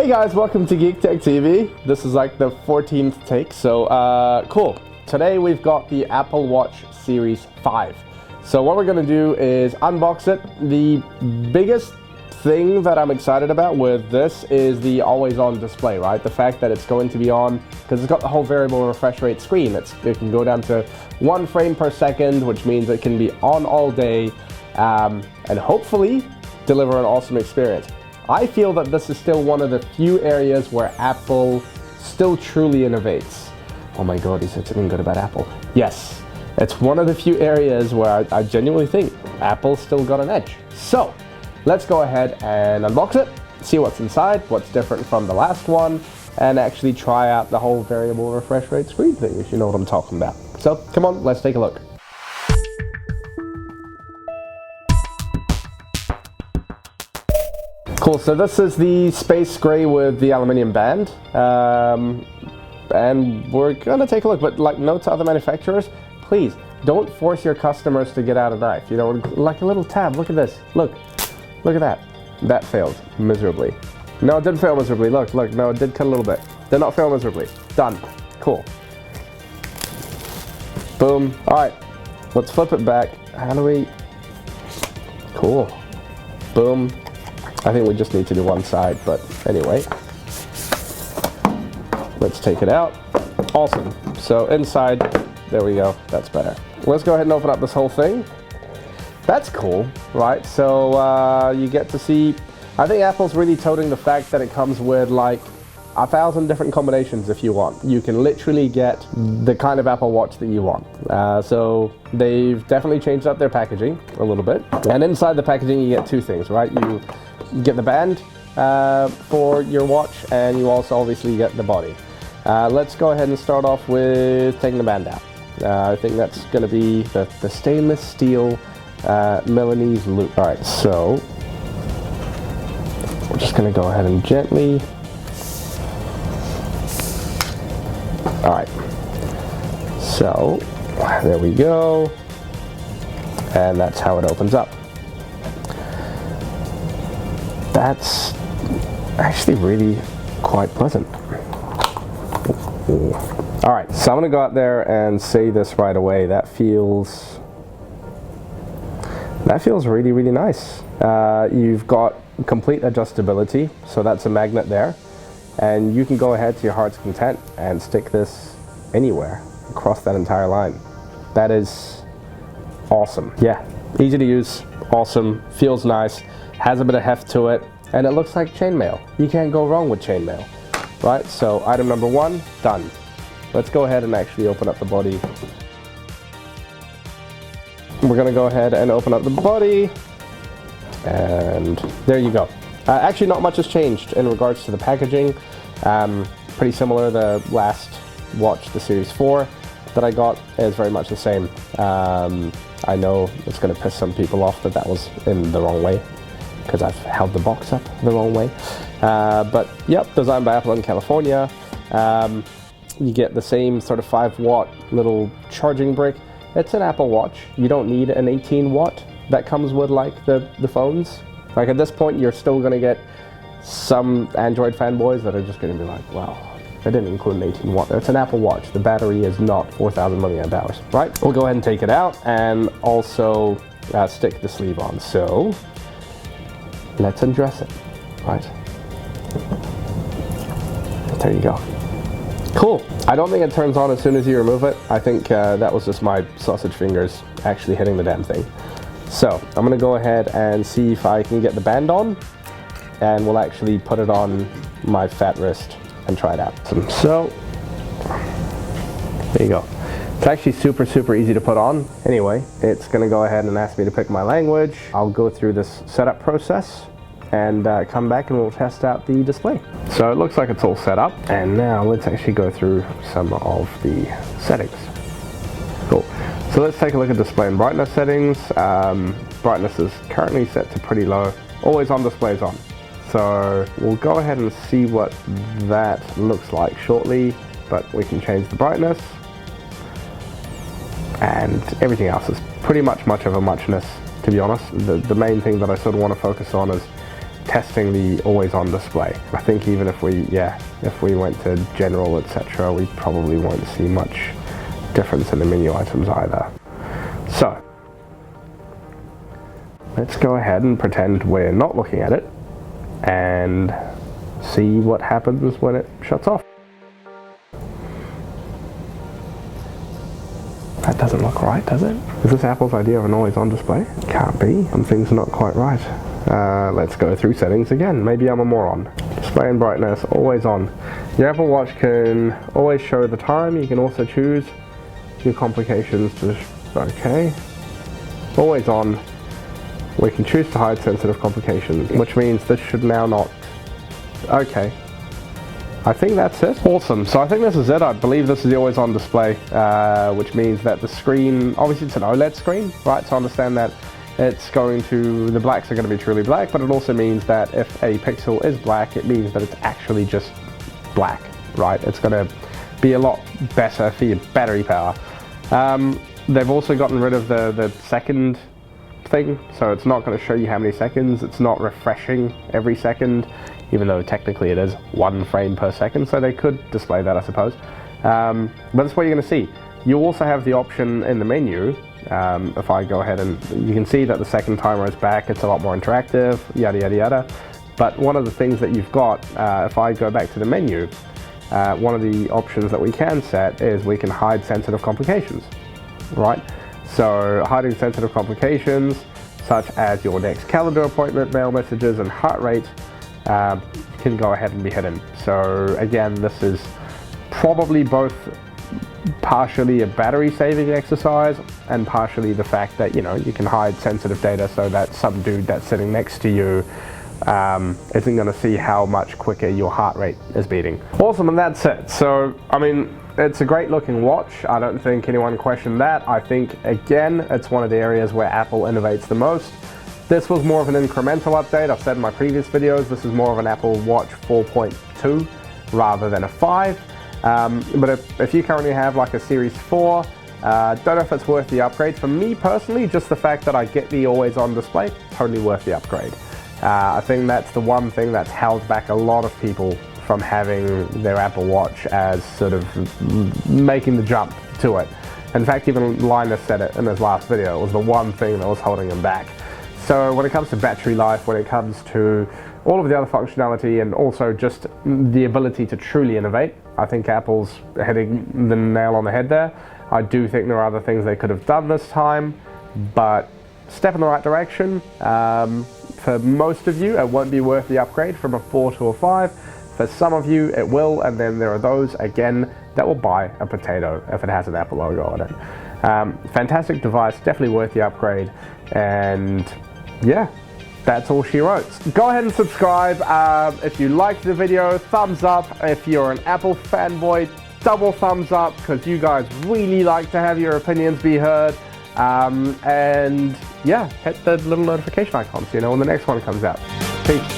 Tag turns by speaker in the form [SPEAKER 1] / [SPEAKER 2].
[SPEAKER 1] Hey guys, welcome to Geek Tech TV. This is like the 14th take, so cool. Today we've got the Apple Watch Series 5. So what we're going to do is unbox it. The biggest thing that I'm excited about with this is the always on display, right? The fact that it's going to be on, because it's got the whole variable refresh rate screen. It can go down to 1 frame per second, which means it can be on all day and hopefully deliver an awesome experience. I feel that this is still one of the few areas where Apple still truly innovates. Oh my god, he said something good about Apple. Yes, it's one of the few areas where I genuinely think Apple's still got an edge. So, let's go ahead and unbox it, see what's inside, what's different from the last one, and actually try out the whole variable refresh rate screen thing, if you know what I'm talking about. So, come on, let's take a look. Cool, so this is the space gray with the aluminium band, and we're gonna take a look, but like note to other manufacturers, please don't force your customers to get out a knife. You know, like a little tab, look at this, look at that. That failed miserably. No, it didn't fail miserably, look, no, it did cut a little bit. Did not fail miserably, done, cool. Boom, all right, let's flip it back. How do we, cool, boom. I think we just need to do one side, but anyway. Let's take it out. Awesome. So inside, there we go. That's better. Let's go ahead and open up this whole thing. That's cool, right? So you get to see, I think Apple's really toting the fact that it comes with like 1,000 different combinations if you want. You can literally get the kind of Apple Watch that you want. So they've definitely changed up their packaging a little bit. And inside the packaging you get two things, right? You get the band for your watch, and you also obviously get the body. Let's go ahead and start off with taking the band out. I think that's going to be the stainless steel Milanese loop. Alright, so we're just going to go ahead and gently. Alright, so there we go, and that's how it opens up. That's actually really quite pleasant. Alright, so I'm going to go out there and say this right away. That feels really, really nice. You've got complete adjustability, so that's a magnet there. And you can go ahead to your heart's content and stick this anywhere across that entire line. That is awesome. Yeah, easy to use, awesome, feels nice, has a bit of heft to it, and it looks like chainmail. You can't go wrong with chainmail, right? So item number 1, done. Let's go ahead and actually open up the body. We're gonna go ahead and open up the body, and there you go. Actually, not much has changed in regards to the packaging. Pretty similar. The last watch, the Series 4 that I got, is very much the same. I know it's going to piss some people off that was in the wrong way, because I've held the box up the wrong way. But yep, designed by Apple in California. You get the same sort of 5-watt little charging brick. It's an Apple Watch. You don't need an 18-watt that comes with like the phones. Like at this point, you're still going to get some Android fanboys that are just going to be like, wow, they didn't include an 18-watt. It's an Apple Watch. The battery is not 4,000 milliamp hours, right? We'll go ahead and take it out and also stick the sleeve on. So let's undress it, right? There you go. Cool. I don't think it turns on as soon as you remove it. I think that was just my sausage fingers actually hitting the damn thing. So I'm going to go ahead and see if I can get the band on, and we'll actually put it on my fat wrist and try it out. So there you go. It's actually super, super easy to put on. Anyway, it's going to go ahead and ask me to pick my language. I'll go through this setup process and come back and we'll test out the display. So it looks like it's all set up, and now let's actually go through some of the settings. Cool. So let's take a look at display and brightness settings. Brightness is currently set to pretty low. Always on display is on. So we'll go ahead and see what that looks like shortly, but we can change the brightness. And everything else is pretty much of a muchness, to be honest. The main thing that I sort of want to focus on is testing the always on display. I think even if we went to general, etc., we probably won't see much difference in the menu items either. So let's go ahead and pretend we're not looking at it and see what happens when it shuts off. That doesn't look right, does it? Is this Apple's idea of an always on display? Can't be. Something's not quite right. Let's go through settings again. Maybe I'm a moron. Display and brightness, always on. Your Apple Watch can always show the time. You can also choose your complications to, okay. Always on. We can choose to hide sensitive complications, which means this should now not. Okay. I think that's it. Awesome. So I think this is it. I believe this is the always on display, which means that the screen, obviously it's an OLED screen, right? So understand that it's going to, the blacks are going to be truly black, but it also means that if a pixel is black, it means that it's actually just black, right? It's going to be a lot better for your battery power. They've also gotten rid of the second thing, so it's not going to show you how many seconds. It's not refreshing every second, even though technically it is 1 frame per second, so they could display that, I suppose. But that's what you're going to see. You also have the option in the menu, if I go ahead and you can see that the second timer is back, it's a lot more interactive, yada yada yada. But one of the things that you've got, if I go back to the menu, one of the options that we can set is we can hide sensitive complications, right? So hiding sensitive complications, such as your next calendar appointment, mail messages, and heart rate, can go ahead and be hidden. So again, this is probably both partially a battery saving exercise and partially the fact that, you know, you can hide sensitive data so that some dude that's sitting next to you isn't going to see how much quicker your heart rate is beating. Awesome, and that's it. So I mean, it's a great looking watch. I don't think anyone questioned that. I think again, it's one of the areas where Apple innovates the most. This was more of an incremental update. I've said in my previous videos, this is more of an Apple Watch 4.2 rather than a 5. But if you currently have like a Series 4, don't know if it's worth the upgrade. For me personally, just the fact that I get the always on display, totally worth the upgrade. I think that's the one thing that's held back a lot of people from having their Apple Watch as sort of making the jump to it. In fact, even Linus said it in his last video. It was the one thing that was holding him back. So when it comes to battery life, when it comes to all of the other functionality, and also just the ability to truly innovate, I think Apple's hitting the nail on the head there. I do think there are other things they could have done this time, but step in the right direction. For most of you, it won't be worth the upgrade from a 4 to a 5. For some of you, it will, and then there are those, again, that will buy a potato if it has an Apple logo on it. Fantastic device, definitely worth the upgrade, and yeah, that's all she wrote. Go ahead and subscribe. If you liked the video, thumbs up. If you're an Apple fanboy, double thumbs up, because you guys really like to have your opinions be heard. And yeah, hit the little notification icon so you know when the next one comes out. Peace.